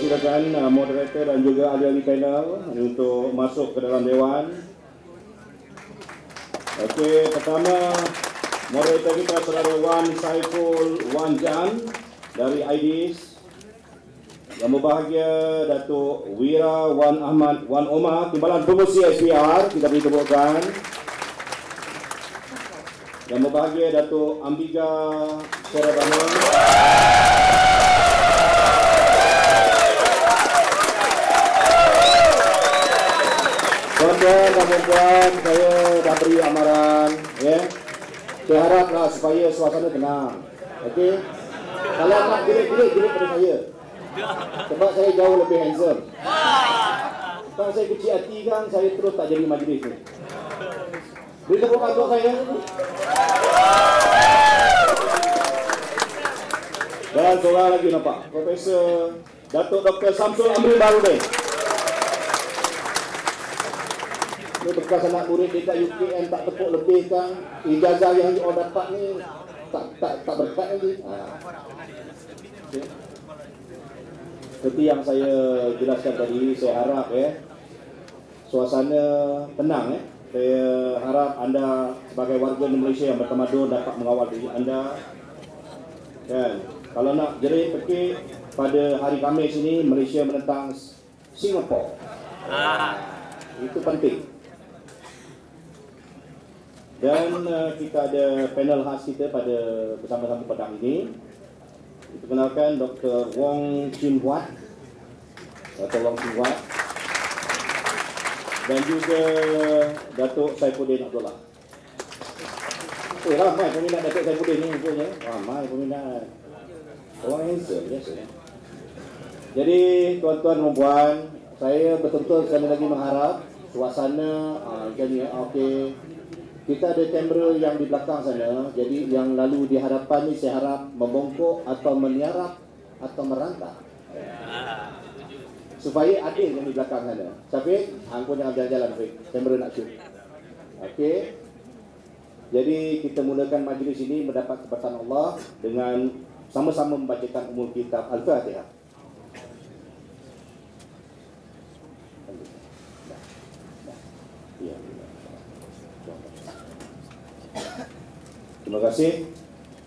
persilakan moderator dan juga ahli-ahli panel untuk masuk ke dalam Dewan. Okey, pertama moderator kita saudara Wan Saiful Wan Jan dari IDIS. Yang berbahagia Datuk Wira Wan Ahmad Wan Omar, Timbalan Promosi SPR, kita beri tepukan. Yang berbahagia Datuk Ambiga Soradana. Tuan-tuan dan puan, saya dah beri amaran, ya. Saya haraplah supaya suasana tenang. Okey. Kalau nak girik pada saya. Sebab saya jauh lebih handsome. Kalau saya kecil hati kan, saya terus tak jadi majlis ni. Beri tepukan untuk saya. Dan seorang lagi nampak, Profesor Datuk Dr. Samsul Amri Barudin. Ini bekas anak murid dekat UKM tak tepuk lebih kan. Ijazah yang you all dapat ni tak berkat lagi. Okay. Seperti yang saya jelaskan tadi, saya harap suasana tenang. Saya harap anda sebagai warga Malaysia yang bertamadun dapat mengawal diri anda. Kan? Kalau nak jerit pekik, pada hari Khamis ini Malaysia menentang Singapura. Itu penting. Dan kita ada panel khas kita pada bersama-sama petang ini. Diperkenalkan Dr. Wong Chin Huat, Dr. Wong Chin Huat, dan juga Datuk Saifuddin Abdullah. Ramai peminat Datuk Saifuddin ni punya. Ramai peminat. Orang handsome biasa. Jadi tuan-tuan dan puan, saya betul-betul sekali lagi mengharap suasana jadi okey. Kita ada kamera yang di belakang sana. Jadi yang lalu di hadapan ni saya harap membongkok atau meniarap atau merangkak. Supaya adil yang di belakang sana. Syafiq, angkut jangan jalan-jalan Syafiq. Kamera nak shoot. Okey. Jadi kita mulakan majlis ini mendapat keberkatan Allah dengan sama-sama membacakan umul kitab Al-Fatihah. Terima kasih.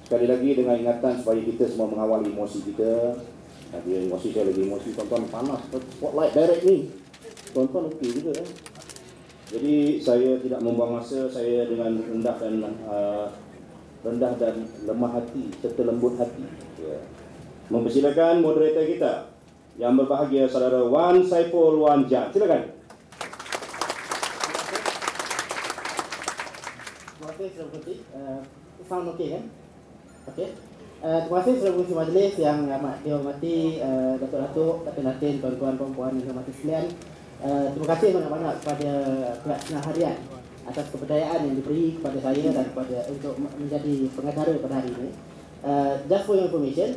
Sekali lagi dengan ingatan supaya kita semua mengawal emosi kita. Tadi emosi saya lagi emosi, tuan-tuan panas. Spotlight direct ni. Tuan-tuan okey juga. Jadi saya tidak membuang masa. Saya dengan rendah dan lemah hati serta lembut hati mempersilakan moderator kita yang berbahagia saudara Wan Saiful Wan Jan. Silakan. Terima kasih Saudara Putih. Sound okey kan? Okey. Terima kasih Saudara Putih Majlis yang amat dihormati, Datuk-Datuk, Datin-Datin, tuan-tuan, puan-puan yang dihormati sekalian. Terima kasih banyak-banyak kepada pihak Sinar Harian atas kepercayaan yang diberi kepada saya dan untuk menjadi pengacara pada hari ini. Just for your information,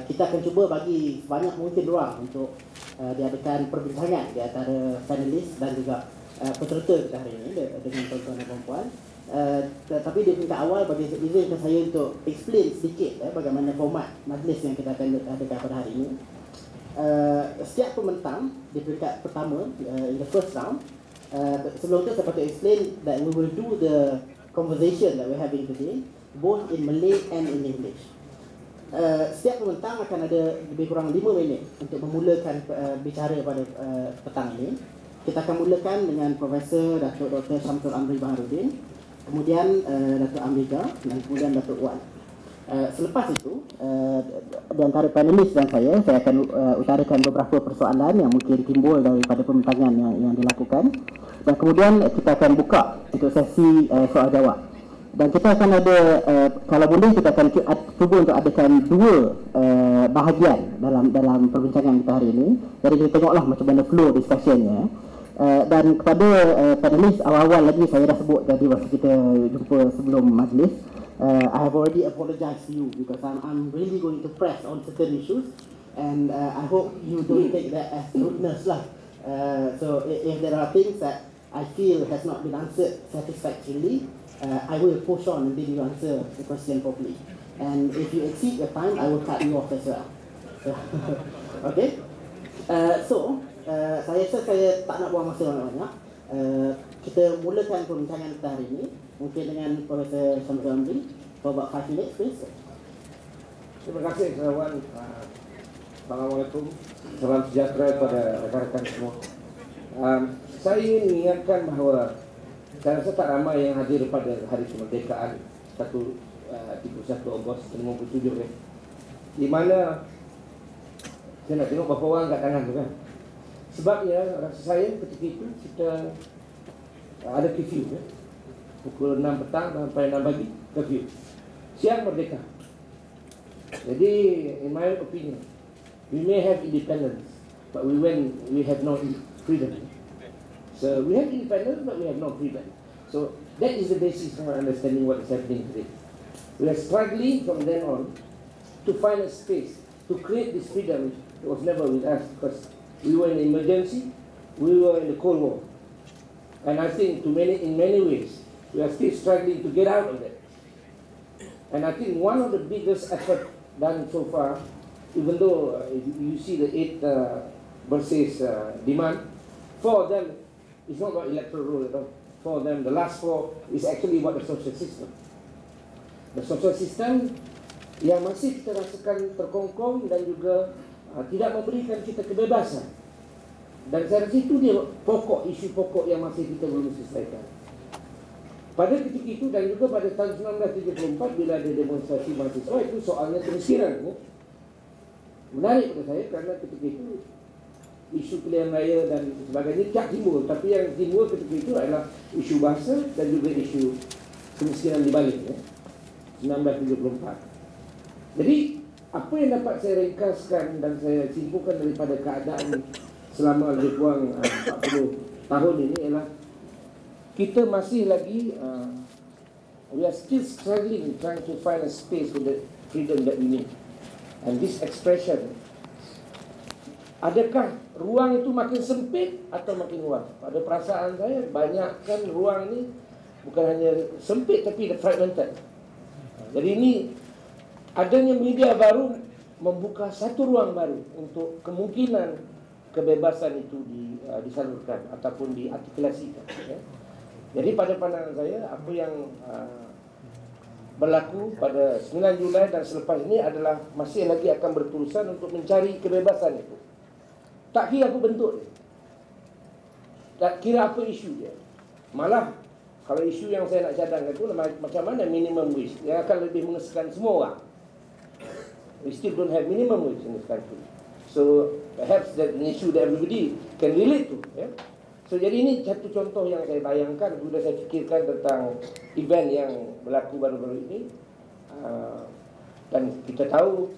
kita akan cuba bagi sebanyak mungkin ruang untuk diadakan perbincangan di antara panelis dan juga peserta kita hari ini dengan tuan-tuan dan puan-puan. Tapi di tingkat awal bagi izinkan saya untuk explain sedikit bagaimana format majlis yang kita akan adakan pada hari ini. Setiap pembentang di peringkat pertama, in the first round, sebelum itu saya patut explain that we will do the conversation that we're having today both in Malay and in English. Setiap pembentang akan ada lebih kurang 5 minit untuk memulakan bicara pada petang ini. Kita akan mulakan dengan Profesor Datuk Dr. Samsul Amri Baharudin, kemudian Datuk Amriga dan kemudian Datuk Wan. Selepas itu, di antara panelis dan saya akan utarakan beberapa persoalan yang mungkin timbul daripada pembentangan yang dilakukan. Dan kemudian kita akan buka untuk sesi soal jawab. Dan kita akan ada, kalau boleh kita akan cuba untuk adakan 2 bahagian dalam perbincangan kita hari ini. Jadi kita tengoklah macam mana flow discussionnya. Dan kepada panelis awal-awal lagi saya dah sebut tadi waktu kita jumpa sebelum majlis, I have already apologized to you because I'm really going to press on certain issues, and I hope you don't take that as rudeness lah. So if there are things that I feel has not been answered satisfactorily, I will push on until you answer the question properly. And if you exceed your time, I will cut you off as well. Okay? Saya rasa saya tak nak buang masa banyak-banyak. Kita mulakan perbincangan kita hari ini mungkin dengan Profesor Syamsul Hamdi for about 5 minutes, please. Terima kasih kawan. Assalamualaikum. Salam sejahtera kepada rekan-rekan semua. Saya ingin mengingatkan bahawa saya rasa tak ramai yang hadir pada hari kemerdekaan 31 Ogos 57 di mana saya nak tengok berapa orang kat tangan tu kan. Sebabnya rasa saya ketika itu kita ada curfew pukul 6 petang sampai 6 pagi curfew. Siang merdeka. Jadi in my opinion, we may have independence, but we have no freedom. So we have independence, but we have no freedom. So that is the basis for understanding what is happening today. We are struggling from then on to find a space to create this freedom that was never with us because we were in emergency, we were in the Cold War. And I think in many ways, we are still struggling to get out of that. And I think one of the biggest efforts done so far, even though you see the 8 versus demand, 4 of them is not about electoral rule at all. 4 of them, the last 4 is actually about the social system. The social system yang masih kita rasakan terkongkong dan juga tidak memberikan kita kebebasan. Dan saya rasa itu dia isu pokok yang masih kita belum selesaikan. Pada ketika itu dan juga pada tahun 1974 bila ada demonstrasi mahasiswa, itu soalnya kemiskinan. Menarik pada saya kerana ketika itu isu pilihan raya dan sebagainya tak timbul, tapi yang timbul ketika itu adalah isu bahasa dan juga isu kemiskinan di Bali 1974. Jadi apa yang dapat saya ringkaskan dan saya simpulkan daripada keadaan selama lebih kurang 40 tahun ini ialah kita masih lagi we are still struggling trying to find a space for the freedom that we need. And this expression, adakah ruang itu makin sempit atau makin luas? Pada perasaan saya, banyakkan ruang ini bukan hanya sempit tapi fragmented. Jadi ini adanya media baru membuka satu ruang baru untuk kemungkinan kebebasan itu disalurkan ataupun diartikulasikan. Jadi pada pandangan saya, apa yang berlaku pada 9 Julai dan selepas ini adalah masih lagi akan berterusan untuk mencari kebebasan itu. Tak kira apa bentuk dia, tak kira apa isu dia. Malah kalau isu yang saya nak cadangkan itu macam mana minimum wage yang akan lebih mengesankan semua orang. We still don't have minimum wage in this country. So perhaps that an issue that everybody can relate to. So jadi ini satu contoh yang saya bayangkan bila saya fikirkan tentang event yang berlaku baru-baru ini. Dan kita tahu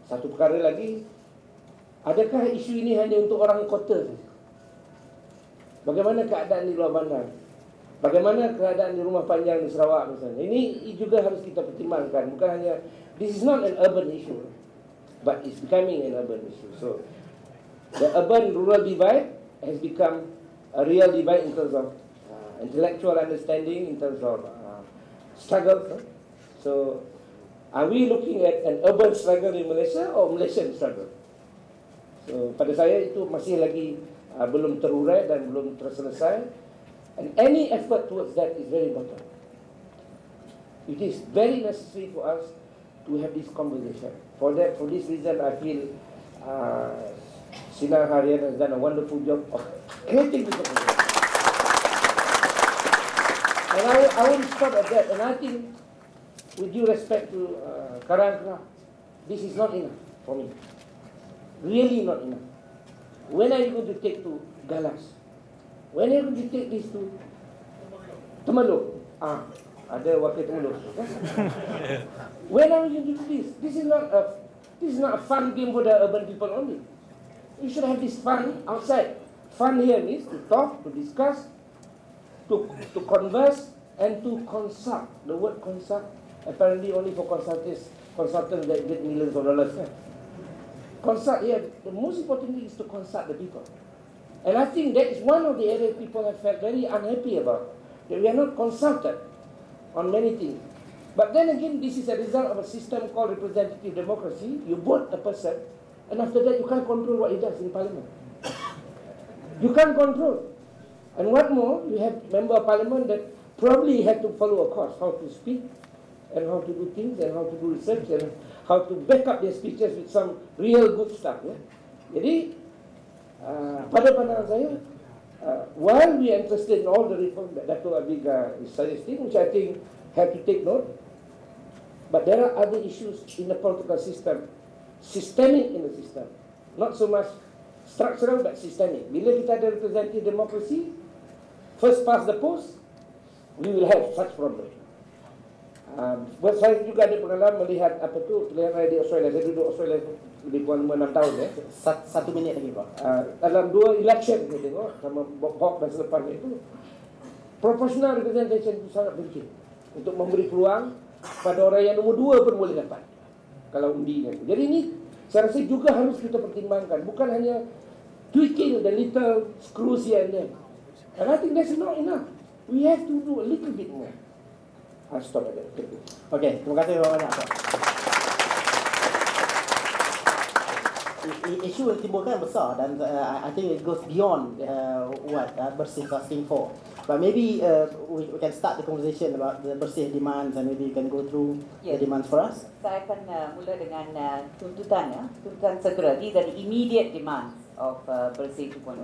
satu perkara lagi, adakah isu ini hanya untuk orang kota saja? Bagaimana keadaan di luar bandar? Bagaimana keadaan di rumah panjang di Sarawak misalnya? Ini juga harus kita pertimbangkan. Bukan hanya, this is not an urban issue, but it's becoming an urban issue. So the urban-rural divide has become a real divide in terms of intellectual understanding, in terms of struggle. So are we looking at an urban struggle in Malaysia or Malaysian struggle? So pada saya itu masih lagi belum terurai dan belum terselesai. And any effort towards that is very important. It is very necessary for us to have this conversation. For this reason, I feel Sinar Harian has done a wonderful job of creating this conversation. And I will stop at that. And I think, with due respect to Karangkra, this is not enough for me. Really not enough. When are you going to take to Galas? When are you going to take this to Temeluk? Ada wakil Temeluk. When are we going to do this? This is not a fun game for the urban people only. You should have this fun outside. Fun here means to talk, to discuss, to converse, and to consult. The word consult apparently only for consultants that get millions of dollars. Consult here. The most important thing is to consult the people. And I think that is one of the areas people have felt very unhappy about. That we are not consulted on many things. But then again, this is a result of a system called representative democracy. You vote a person, and after that you can't control what he does in Parliament. You can't control. And what more, you have member of Parliament that probably have to follow a course, how to speak, and how to do things, and how to do research, and how to back up their speeches with some real good stuff. Ya. Jadi, pada pandangan saya, while we are interested in all the reform that Dato' Abiga is suggesting, which I think have to take note, but there are other issues in the political system, systemic in the system, not so much structural but systemic. Bila kita ada representative democracy, first past the post, we will have such problem. Buat saya juga ada pengalaman melihat apa tu pilihan raya di Australia. Saya duduk Australia lebih kurang 6 tahun ya. 1 minit lagi Pak. Dalam 2 election saya tengok sama Bob Hawke dan selepas itu, proportional representation itu sangat penting untuk memberi peluang pada orang yang nombor 2 pun boleh dapat kalau undinya. Jadi ini saya rasa juga harus kita pertimbangkan, bukan hanya tweaking the little screws here and there. And I think that's not enough. We have to do a little bit more. I'll stop at that. Okey, terima kasih banyak Pak. Isu yang timbulkan besar dan I think it goes beyond what Bersih is asking for. But maybe we can start the conversation about the Bersih demands and maybe you can go through the demands for us. Saya akan mula dengan tuntutan ya, tuntutan segera. These are the immediate demands of Bersih 2.0.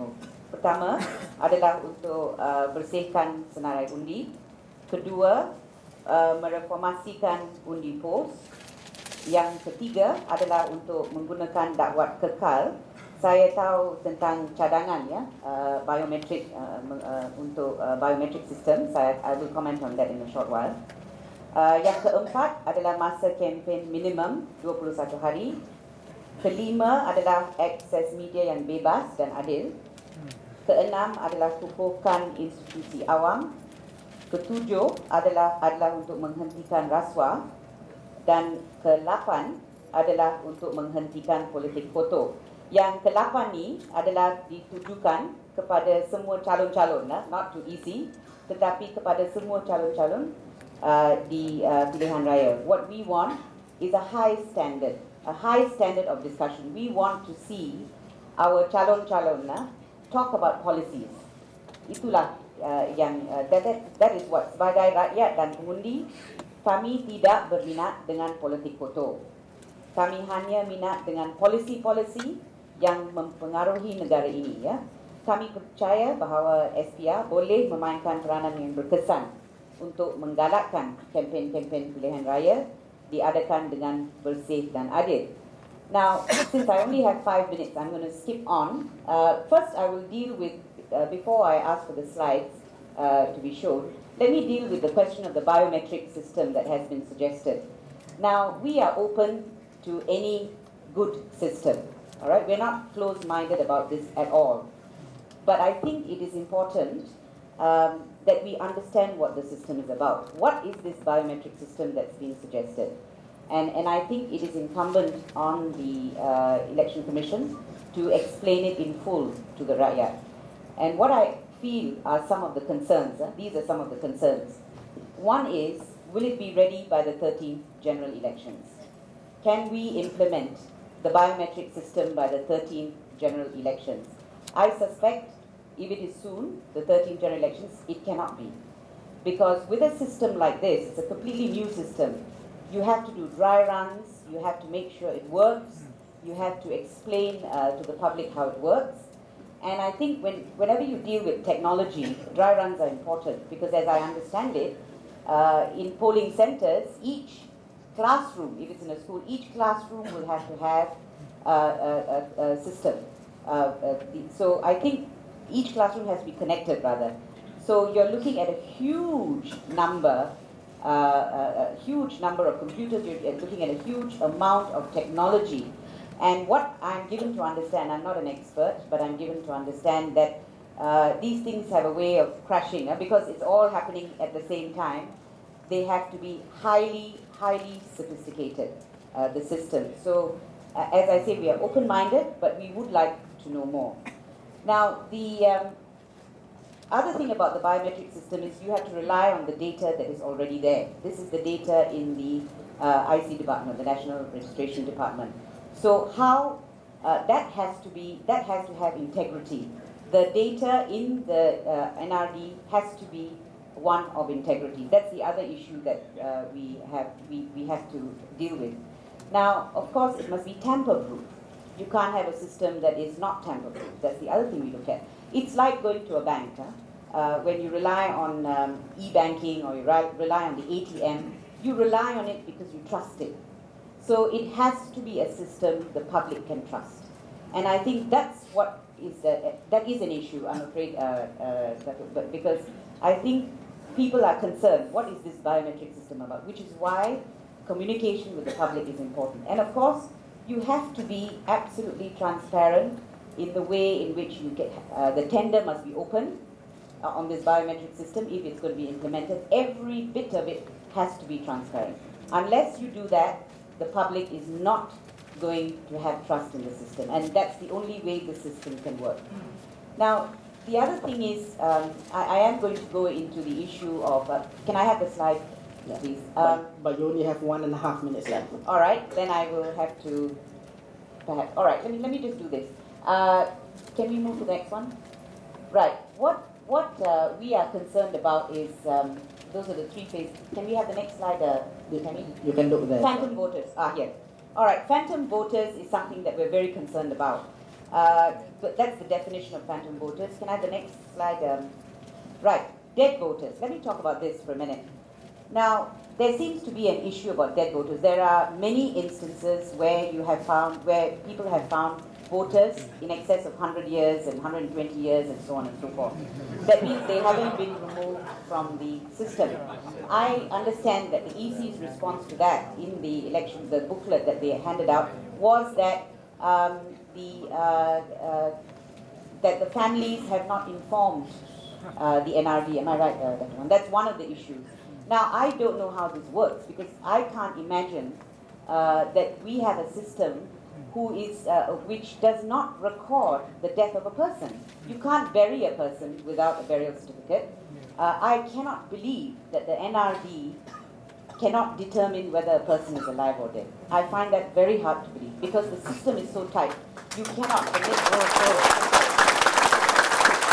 Pertama adalah untuk bersihkan senarai undi. Kedua, mereformasikan undi pos. Yang ketiga adalah untuk menggunakan dakwat kekal. Saya tahu tentang cadangan ya, biometrik untuk biometric system. I will comment on that in a short while. Yang keempat adalah masa kempen minimum 21 hari. Kelima adalah akses media yang bebas dan adil. Keenam adalah kukuhkan institusi awam. Ketujuh adalah untuk menghentikan rasuah. Dan ke-8 adalah untuk menghentikan politik foto. Yang ke-8 ni adalah ditujukan kepada semua calon-calon, not to EC, tetapi kepada semua calon-calon di pilihan raya. What we want is a high standard of discussion. We want to see our calon-calon talk about policies. Itulah yang that is what sebagai rakyat dan pengundi kami tidak berminat dengan politik foto. Kami hanya minat dengan polisi-polisi yang mempengaruhi negara ini. Ya. Kami percaya bahawa SPR boleh memainkan peranan yang berkesan untuk menggalakkan kempen-kempen pilihan raya diadakan dengan bersih dan adil. Now, since I only have 5 minutes, I'm going to skip on. First, I will deal with, before I ask for the slides to be shown, let me deal with the question of the biometric system that has been suggested. Now, we are open to any good system. All right, we're not closed-minded about this at all. But I think it is important that we understand what the system is about. What is this biometric system that's being suggested? And I think it is incumbent on the Election Commission to explain it in full to the rakyat. And what I feel are some of the concerns. These are some of the concerns. One is, will it be ready by the 13th general elections? Can we implement the biometric system by the 13th general elections? I suspect if it is soon, the 13th general elections, it cannot be. Because with a system like this, it's a completely new system. You have to do dry runs, you have to make sure it works, you have to explain to the public how it works. And I think whenever you deal with technology, dry runs are important because as I understand it, in polling centers, each classroom, if it's in a school, each classroom will have to have a system. So I think each classroom has to be connected rather. So you're looking at a huge number of computers, you're looking at a huge amount of technology. And what I'm given to understand, I'm not an expert, but I'm given to understand that these things have a way of crashing because it's all happening at the same time. They have to be highly, highly sophisticated, the system. So, as I say, we are open-minded, but we would like to know more. Now, the other thing about the biometric system is you have to rely on the data that is already there. This is the data in the IC department, the National Registration Department. So how that has to have integrity. The data in the NRD has to be one of integrity. That's the other issue that we have to deal with. Now, of course, it must be tamper-proof. You can't have a system that is not tamper-proof. That's the other thing we look at. It's like going to a bank. When you rely on e-banking or you rely on the ATM, you rely on it because you trust it. So it has to be a system the public can trust. And I think that's what that is an issue, I'm afraid, because I think people are concerned, what is this biometric system about? Which is why communication with the public is important. And of course, you have to be absolutely transparent in the way in which you get, the tender must be open on this biometric system if it's going to be implemented. Every bit of it has to be transparent. Unless you do that, the public is not going to have trust in the system, and that's the only way the system can work. Now, the other thing is, I am going to go into the issue of, can I have the slide, please? But you only have 1.5 minutes left. All right, then I will have to, perhaps, all right, let me just do this. Can we move to the next one? Right, what we are concerned about is, those are the three phases. Can we have the next slide, Tammy? You can look there. Phantom voters, here. All right, phantom voters is something that we're very concerned about. But that's the definition of phantom voters. Can I have the next slide? Right, dead voters. Let me talk about this for a minute. Now, there seems to be an issue about dead voters. There are many instances where people have found voters in excess of 100 years and 120 years and so on and so forth. That means they haven't been removed from the system. I understand that the EC's response to that in the election, the booklet that they handed out, was that that the families have not informed the NRD. Am I right, that one? That's one of the issues. Now, I don't know how this works because I can't imagine that we have a system which does not record the death of a person. You can't bury a person without a burial certificate. I cannot believe that the NRD cannot determine whether a person is alive or dead. I find that very hard to believe because the system is so tight. You cannot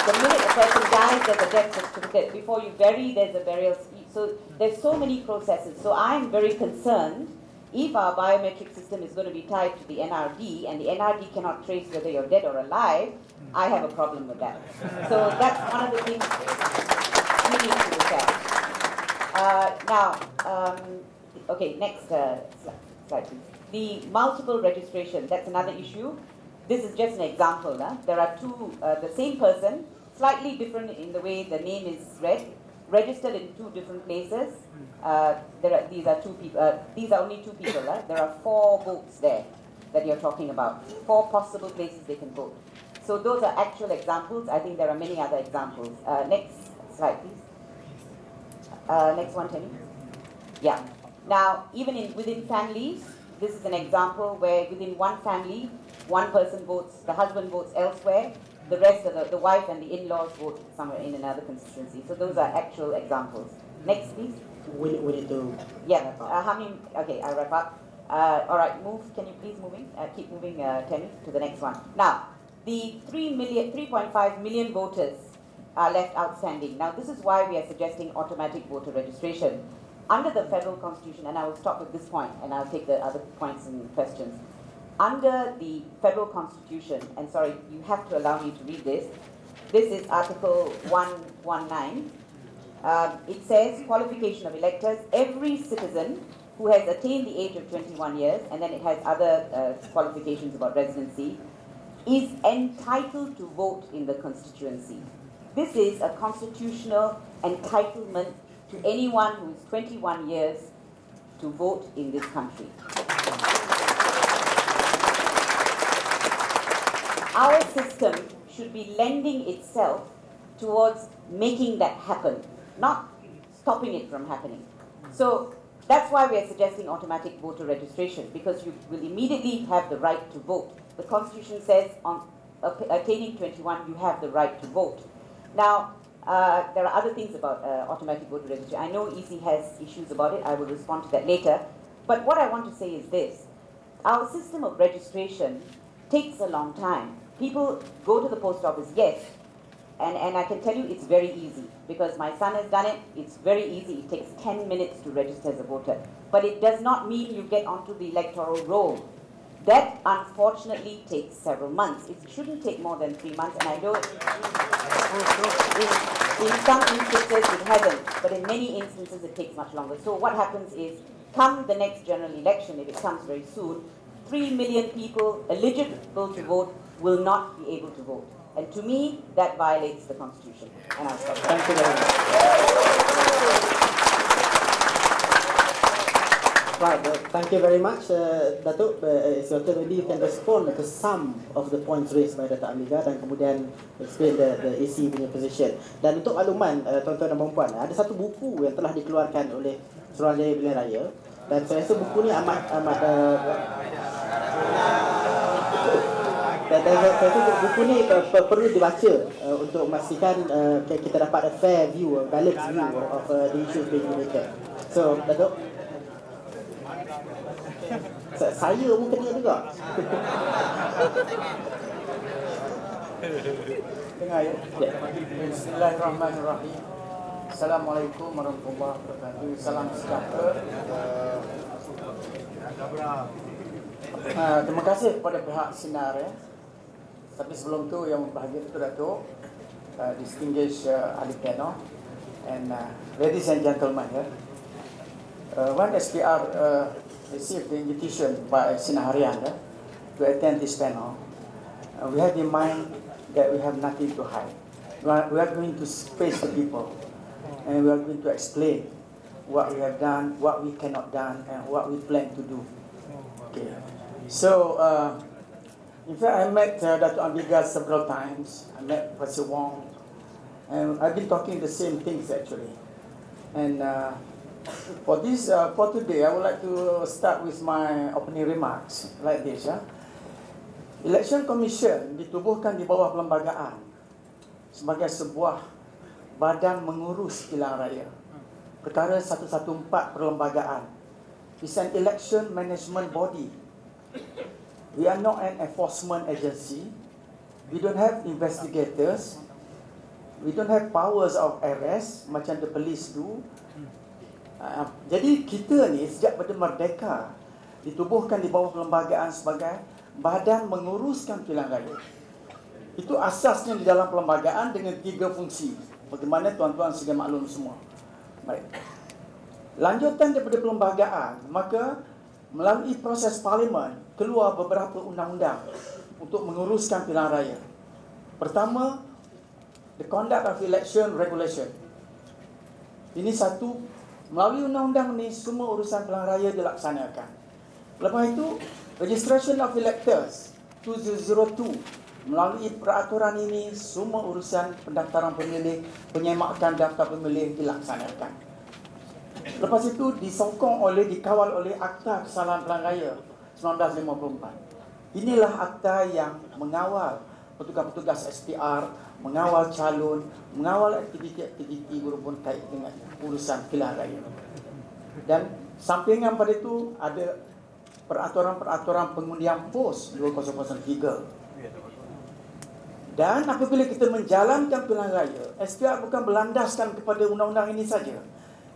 the minute a person dies, there's a death certificate. Before you bury, there's a burial. So there's so many processes. So I'm very concerned if our biometric system is going to be tied to the NRD and the NRD cannot trace whether you're dead or alive, I have a problem with that. So that's one of the things we need to look at. Okay, next slide please. The multiple registration, that's another issue. This is just an example. There are two, the same person, slightly different in the way the name is read, registered in two different places. These are two people. These are only two people. There are 4 votes there that you're talking about. 4 possible places they can vote. So those are actual examples. I think there are many other examples. Next slide, please. Next one, Tammy. Yeah. Now, even within families, this is an example where within one family, one person votes, the husband votes elsewhere, the rest of the wife and the in-laws vote somewhere in another constituency. So those are actual examples. Next, please. We need to. Yeah. How many? Okay, I'll wrap up. All right, move. Can you please keep moving, Tammy, to the next one. Now, the 3.5 million voters are left outstanding. Now, this is why we are suggesting automatic voter registration. Under the federal constitution, and I will stop at this point, and I'll take the other points and questions. Under the federal constitution, and sorry, you have to allow me to read this. This is Article 119. It says, qualification of electors, every citizen who has attained the age of 21 years, and then it has other qualifications about residency, is entitled to vote in the constituency. This is a constitutional entitlement to anyone who is 21 years to vote in this country. Our system should be lending itself towards making that happen, not stopping it from happening. So that's why we are suggesting automatic voter registration, because you will immediately have the right to vote. The Constitution says on attaining 21, you have the right to vote. Now, there are other things about automatic voter registration. I know EC has issues about it. I will respond to that later. But what I want to say is this. Our system of registration takes a long time. People go to the post office, yes, and I can tell you it's very easy because my son has done it. It's very easy. It takes 10 minutes to register as a voter. But it does not mean you get onto the electoral roll. That unfortunately takes several months. It shouldn't take more than 3 months, and I know in some instances it hasn't, but in many instances it takes much longer. So what happens is, come the next general election, if it comes very soon, 3 million people eligible to vote will not be able to vote. And to me, that violates the Constitution. And I'll stop. Thank you very much. Right, thank you very much, Datuk. It's your turn. Maybe you can respond to some of the points raised by Datuk Amiga dan kemudian explain the AC punya position. Dan untuk makluman tuan-tuan dan puan-puan, ada satu buku yang telah dikeluarkan oleh Suruhanjaya Pilihan Raya dan saya rasa buku ni amat dan saya rasa buku ni perlu dibaca untuk memastikan kita dapat a fair view, a balanced view of the issues being debated. So, Datuk, saya pun kena juga. Dengar ya? Bismillahirrahmanirrahim. Assalamualaikum warahmatullahi wabarakatuh. Salam sejahtera. Terima kasih kepada pihak Sinar ya. Tapi sebelum tu yang berbahagia itu Datuk, distinguished ahli panel and ladies and gentlemen ya. When SPR received the invitation by Sinar Harian to attend this panel, we had in mind that we have nothing to hide. We are going to face the people, and we are going to explain what we have done, what we cannot done, and what we plan to do. Okay. So, in fact, I met Datuk Amiga several times. I met Professor Wong, and I've been talking the same things actually. And for today, I would like to start with my opening remarks like this. Election Commission ditubuhkan di bawah perlembagaan sebagai sebuah badan mengurus pilihan raya. Perkara 114 perlembagaan. It's an election management body. We are not an enforcement agency. We don't have investigators. We don't have powers of arrest macam the police do. Jadi kita ni sejak pada merdeka ditubuhkan di bawah perlembagaan sebagai badan menguruskan pilihan raya. Itu asasnya di dalam perlembagaan dengan 3 fungsi. Bagaimana tuan-tuan sudah maklum semua. Baik. Lanjutan daripada perlembagaan, maka melalui proses parlimen keluar beberapa undang-undang untuk menguruskan pilihan raya. Pertama, the Conduct of Election Regulation. Ini satu. Melalui undang-undang ni semua urusan pilihan raya dilaksanakan. Lepas itu Registration of Electors 2002. Melalui peraturan ini semua urusan pendaftaran pemilih, penyemakan daftar pemilih dilaksanakan. Lepas itu dikawal oleh Akta Kesalahan Pilihan Raya 1954. Inilah akta yang mengawal petugas-petugas SPR, mengawal calon, mengawal aktiviti-aktiviti berhubung kait dengan urusan pilihan raya. Dan sampingan pada itu ada peraturan-peraturan pengundian POS 2003. Dan apabila kita menjalankan pilihan raya, SPR bukan berlandaskan kepada undang-undang ini saja.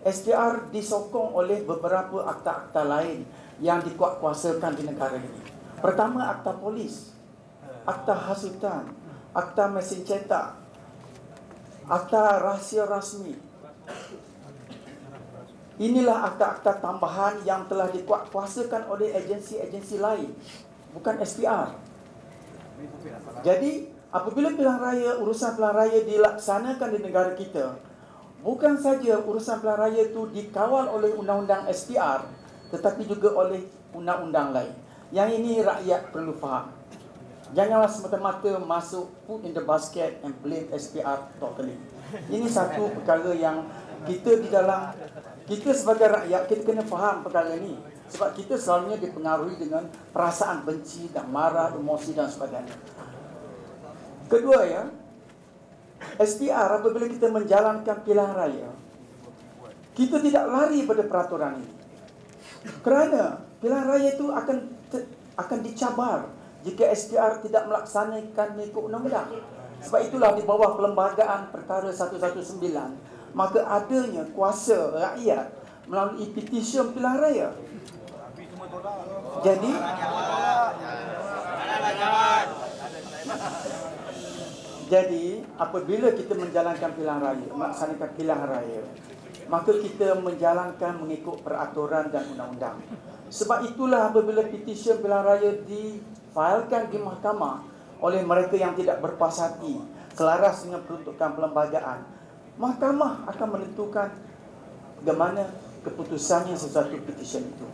SPR disokong oleh beberapa akta-akta lain yang dikuatkuasakan di negara ini. Pertama, akta polis, akta hasutan, akta mesin cetak, akta rahsia rasmi. Inilah akta-akta tambahan yang telah dikuatkuasakan oleh agensi-agensi lain, bukan SPR. Jadi, apabila pilihan raya, urusan pilihan raya dilaksanakan di negara kita, bukan saja urusan pilihan raya itu dikawal oleh undang-undang SPR, tetapi juga oleh undang-undang lain. Yang ini rakyat perlu faham. Janganlah semata-mata masuk put in the basket and blame SPR totally. Ini satu perkara yang kita sebagai rakyat, kita kena faham perkara ini. Sebab kita selalunya dipengaruhi dengan perasaan benci dan marah, emosi dan sebagainya. Kedua ya, SPR apabila kita menjalankan pilihan raya, kita tidak lari pada peraturan ini. Kerana pilihan raya itu akan dicabar jika SPR tidak melaksanakan mengikut undang-undang. Sebab itulah di bawah Perlembagaan Perkara 119, maka adanya kuasa rakyat melalui petisyen pilihan raya. Jadi apabila kita menjalankan pilihan raya, melaksanakan pilihan raya, maka kita menjalankan mengikut peraturan dan undang-undang. Sebab itulah apabila petisyen pilihan raya difailkan di mahkamah oleh mereka yang tidak berpuas hati, selaras dengan peruntukan perlembagaan, mahkamah akan menentukan bagaimana keputusannya sesuatu petisyen itu.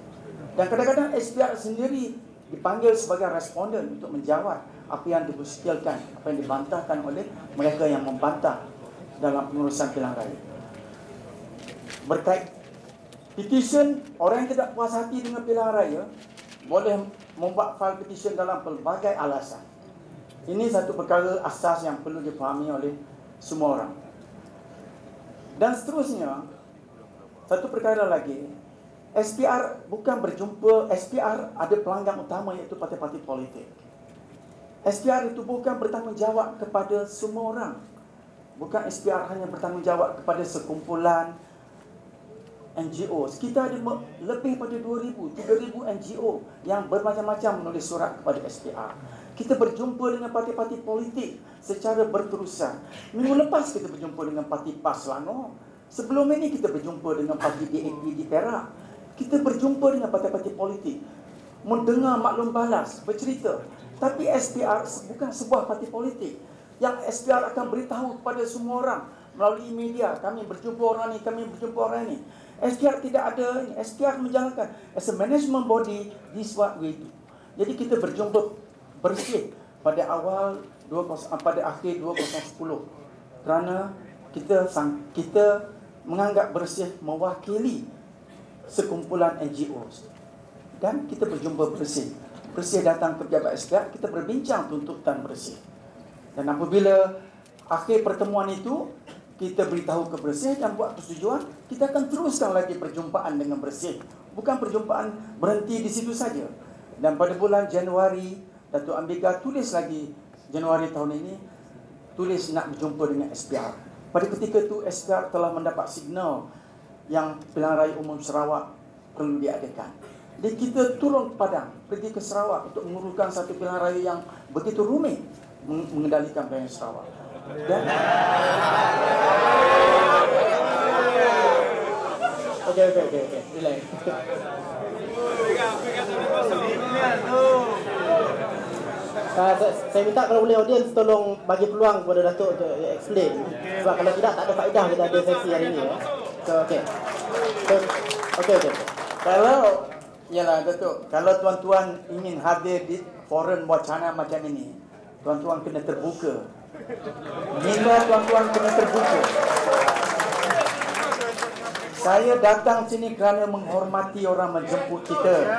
Dan kadang-kadang SPR sendiri dipanggil sebagai responden untuk menjawab apa yang dipersetilkan, apa yang dibantahkan oleh mereka yang membantah dalam pengurusan pilihan raya. Berkait petisyen, orang yang tidak puas hati dengan pilihan raya boleh membuat file petisyen dalam pelbagai alasan. Ini satu perkara asas yang perlu dipahami oleh semua orang. Dan seterusnya, satu perkara lagi, SPR bukan berjumpa, SPR ada pelanggan utama iaitu parti-parti politik. SPR itu bukan bertanggungjawab kepada semua orang. Bukan SPR hanya bertanggungjawab kepada sekumpulan NGO. Kita ada lebih pada 2,000, 3,000 NGO yang bermacam-macam menulis surat kepada SPR. Kita berjumpa dengan parti-parti politik secara berterusan. Minggu lepas kita berjumpa dengan parti PAS Selangor. Sebelum ini kita berjumpa dengan parti DAP di Perak. Kita berjumpa dengan parti-parti politik, mendengar maklum balas, bercerita. Tapi SPR bukan sebuah parti politik yang SPR akan beritahu kepada semua orang melalui media, kami berjumpa orang ni, kami berjumpa orang ni. SPR tidak ada. SPR menjalankan as a management body, this what we do. Jadi kita berjumpa bersih pada akhir 2010 kerana kita menganggap bersih mewakili sekumpulan NGOs. Dan kita berjumpa bersih. Bersih datang ke pejabat SPR, kita berbincang tuntutan bersih. Dan apabila akhir pertemuan itu, kita beritahu ke bersih dan buat persetujuan, kita akan teruskan lagi perjumpaan dengan bersih. Bukan perjumpaan berhenti di situ saja. Dan pada bulan Januari, Datuk Ambika tulis lagi, Januari tahun ini, tulis nak berjumpa dengan SPR. Pada ketika itu, SPR telah mendapat signal yang Pilihan Raya Umum Sarawak perlu diadakan. Jadi kita turun ke Padang, pergi ke Sarawak untuk menguruskan satu pilihan raya yang begitu rumit mengendalikan pilihan Sarawak. Dan Okey. Relax. Saya minta kalau boleh audiens tolong bagi peluang kepada Datuk untuk explain. Sebab kalau tidak tak ada faedah kita ada sesi hari ini ya. So okey. Kalau yalah Datuk, kalau tuan-tuan ingin hadir di forum wacana macam ini, tuan-tuan kena terbuka. Minta tuan-tuan kena terbuka. Saya datang sini kerana menghormati orang menjemput kita.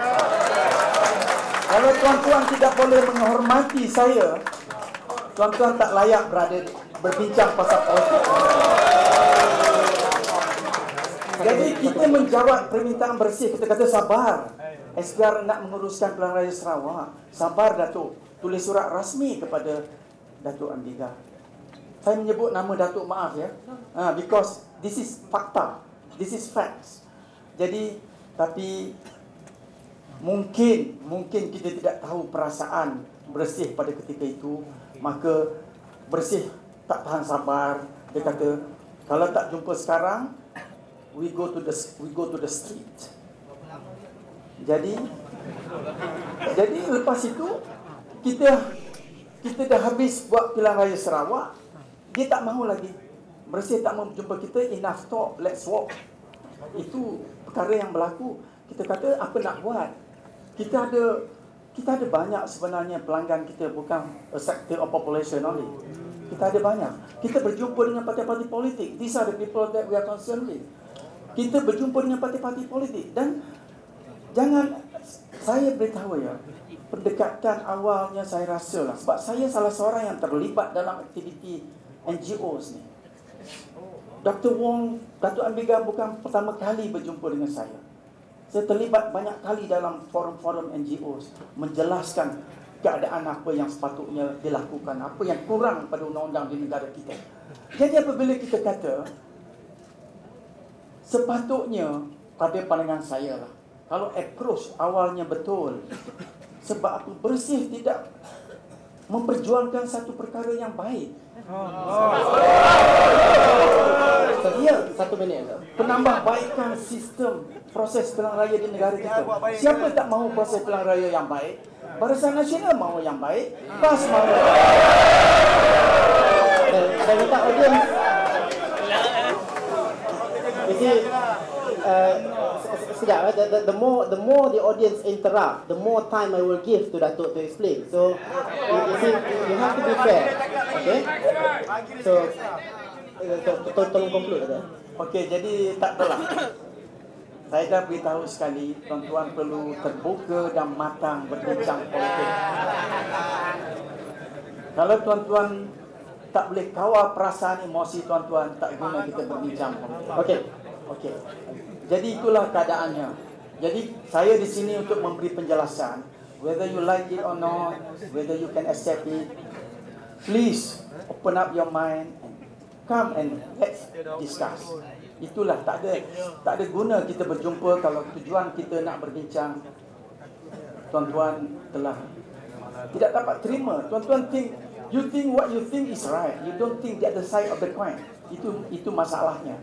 Kalau tuan-tuan tidak boleh menghormati saya, tuan-tuan tak layak berbincang pasal politik. Jadi kita menjawab permintaan bersih. Kita kata sabar, SPR nak menguruskan Pilihan Raya Sarawak. Sabar Datuk, tulis surat rasmi kepada Datuk Ambika. Saya menyebut nama Datuk, maaf ya, because this is fakta, this is facts. Jadi tapi mungkin kita tidak tahu perasaan bersih pada ketika itu. Maka bersih tak tahan sabar. Dia kata kalau tak jumpa sekarang, we go to the street. Jadi lepas itu kita dah habis buat Pilihan Raya Sarawak. Dia tak mahu lagi. Bersih tak mahu jumpa kita. Enough talk, let's walk. Itu perkara yang berlaku. Kita kata apa nak buat? Kita ada banyak sebenarnya pelanggan kita, bukan a sector of population only. Kita ada banyak. Kita berjumpa dengan parti-parti politik. These are the people that we are concerned with. Kita berjumpa dengan parti-parti politik. Dan jangan, saya beritahu ya, pendekatan awalnya saya rasa lah, sebab saya salah seorang yang terlibat dalam aktiviti NGOs ni. Dr. Wong, Datuk Ambika bukan pertama kali berjumpa dengan saya. Saya terlibat banyak kali dalam forum-forum NGOs, menjelaskan keadaan apa yang sepatutnya dilakukan, apa yang kurang pada undang-undang di negara kita. Jadi apabila kita kata, sepatutnya pada pandangan saya lah, kalau approach awalnya betul, sebab apa? Bersih tidak memperjuangkan satu perkara yang baik. Ya, 1 minit. Penambahbaikan sistem proses pilihan raya di negara kita. Siapa tak mahu proses pilihan raya yang baik? Barisan Nasional mahu yang baik, PAS mahu. Saya minta audiens. Jadi, sekejap. The more the audience interrupt, the more time I will give to Datuk to explain. So, you have to be fair. Okay? So, tolong conclude saja. Okey, jadi tak apalah. Saya dah beritahu sekali, tuan-tuan perlu terbuka dan matang berbincang politik. Kalau tuan-tuan tak boleh kawal perasaan emosi tuan-tuan, tak guna kita berbincang politik. Okey. Okey. Jadi itulah keadaannya. Jadi saya di sini untuk memberi penjelasan, whether you like it or not, whether you can accept it, please open up your mind and come and let's discuss. Itulah, tak ada guna kita berjumpa kalau tujuan kita nak berbincang. Tuan-tuan telah tidak dapat terima. Tuan-tuan you think what you think is right. You don't think the other side of the coin. Itu masalahnya.